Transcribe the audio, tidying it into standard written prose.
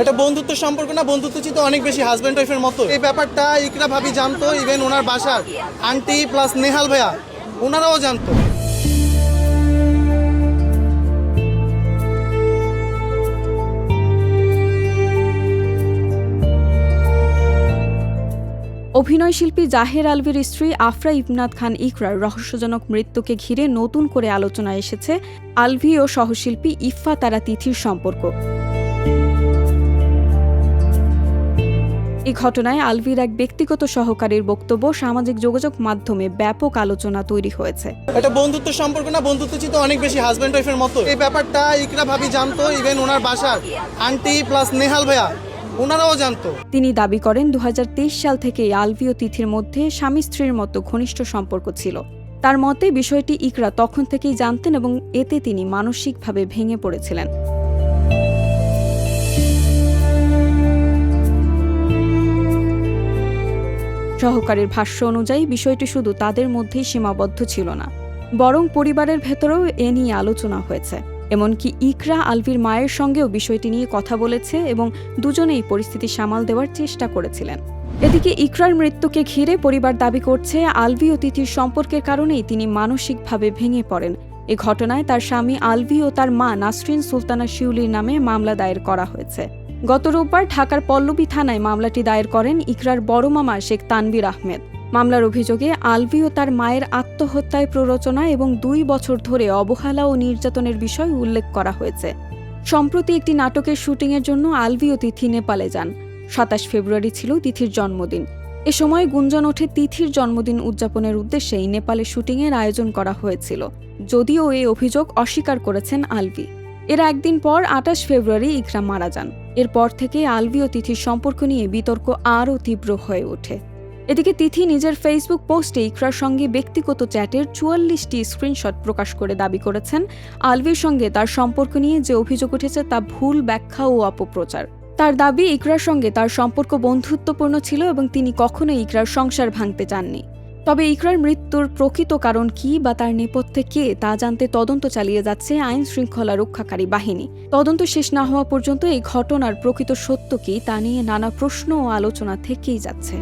এটা বন্ধুত্ব সম্পর্ক না, বন্ধুত্ব চিত অনেক বেশি হাজব্যান্ড ওয়াইফের মতো। এই ব্যাপারটা ইকরা ভাবি জানতো, ইভেন ওনার বাসার আন্টি প্লাস নেহাল ভাইয়া ওনারাও জানতো। অভিনয়শিল্পী জাহের আলভীর স্ত্রী আফরা ইবনাত খান ইকরার রহস্যজনক মৃত্যুকে ঘিরে নতুন করে আলোচনায় এসেছে আলভী ও সহশিল্পী ইফফা তারা তিথির সম্পর্ক। এই ঘটনায় আলভীর এক ব্যক্তিগত সহকারীর বক্তব্য সামাজিক যোগাযোগ মাধ্যমে ব্যাপক আলোচনা তৈরি হয়েছে। এটা বন্ধুত্ব সম্পর্ক না, বন্ধুত্ব চিত অনেক বেশি হাজব্যান্ড ওয়াইফের মতো। এই ব্যাপারটা ইকরা ভাবি জানতো, ইভেন ওনার বাসার আন্টি প্লাস নেহাল ভাইয়া ওনারাও জানতো। তিনি দাবি করেন 2023 সাল থেকে আলভী ও তিথির মধ্যে স্বামী স্ত্রীর মতো ঘনিষ্ঠ সম্পর্ক ছিল। তার মতে বিষয়টি ইকরা তখন থেকেই জানতেন এবং এতে তিনি মানসিকভাবে ভেঙে পড়েছিলেন। সহকারীর ভাষ্য অনুযায়ী বিষয়টি শুধু তাদের মধ্যেই সীমাবদ্ধ ছিল না, বরং পরিবারের ভেতরেও এ নিয়ে আলোচনা হয়েছে। এমনকি ইকরা আলভীর মায়ের সঙ্গেও বিষয়টি নিয়ে কথা বলেছে এবং দুজনেই পরিস্থিতি সামাল দেওয়ার চেষ্টা করেছিলেন। এদিকে ইকরার মৃত্যুকে ঘিরে পরিবার দাবি করছে আলভী ও তিথির সম্পর্কের কারণেই তিনি মানসিকভাবে ভেঙে পড়েন। এ ঘটনায় তার স্বামী আলভী ও তার মা নাসরিন সুলতানা শিউলির নামে মামলা দায়ের করা হয়েছে। গত রোববার ঢাকার পল্লবী থানায় মামলাটি দায়ের করেন ইকরার বড় মামা শেখ তানবীর আহমেদ। মামলার অভিযোগে আলভী ও তার মায়ের আত্মহত্যায় প্ররোচনা এবং 2 বছর ধরে অবহেলা ও নির্যাতনের বিষয় উল্লেখ করা হয়েছে। সম্প্রতি একটি নাটকের শুটিংয়ের জন্য আলভী ও তিথি নেপালে যান। 27 ফেব্রুয়ারি ছিল তিথির জন্মদিন। এ সময় গুঞ্জন ওঠে তিথির জন্মদিন উদযাপনের উদ্দেশ্যেই নেপালে শুটিংয়ের আয়োজন করা হয়েছিল, যদিও এই অভিযোগ অস্বীকার করেছেন আলভী। এর একদিন পর 28 ফেব্রুয়ারি ইকরা মারা যান। এরপর থেকে আলভী ও তিথির সম্পর্ক নিয়ে বিতর্ক আরও তীব্র হয়ে ওঠে। এদিকে তিথি নিজের ফেসবুক পোস্টে ইকরার সঙ্গে ব্যক্তিগত চ্যাটের 44টি স্ক্রিনশট প্রকাশ করে দাবি করেছেন আলভীর সঙ্গে তার সম্পর্ক নিয়ে যে অভিযোগ উঠেছে তা ভুল ব্যাখ্যা ও অপপ্রচার। তার দাবি ইকরার সঙ্গে তার সম্পর্ক বন্ধুত্বপূর্ণ ছিল এবং তিনি কখনোই ইকরার সংসার ভাঙতে চাননি। তবে ইকরার মৃত্যুর প্রকৃত কারণ কী বা তার নেপথ্যে কে তা জানতে তদন্ত চালিয়ে যাচ্ছে আইন শৃঙ্খলা রক্ষাকারী বাহিনী। তদন্ত শেষ না হওয়া পর্যন্ত এই ঘটনার প্রকৃত সত্য কী তা নিয়ে নানা প্রশ্ন ও আলোচনা থেকেই যাচ্ছে।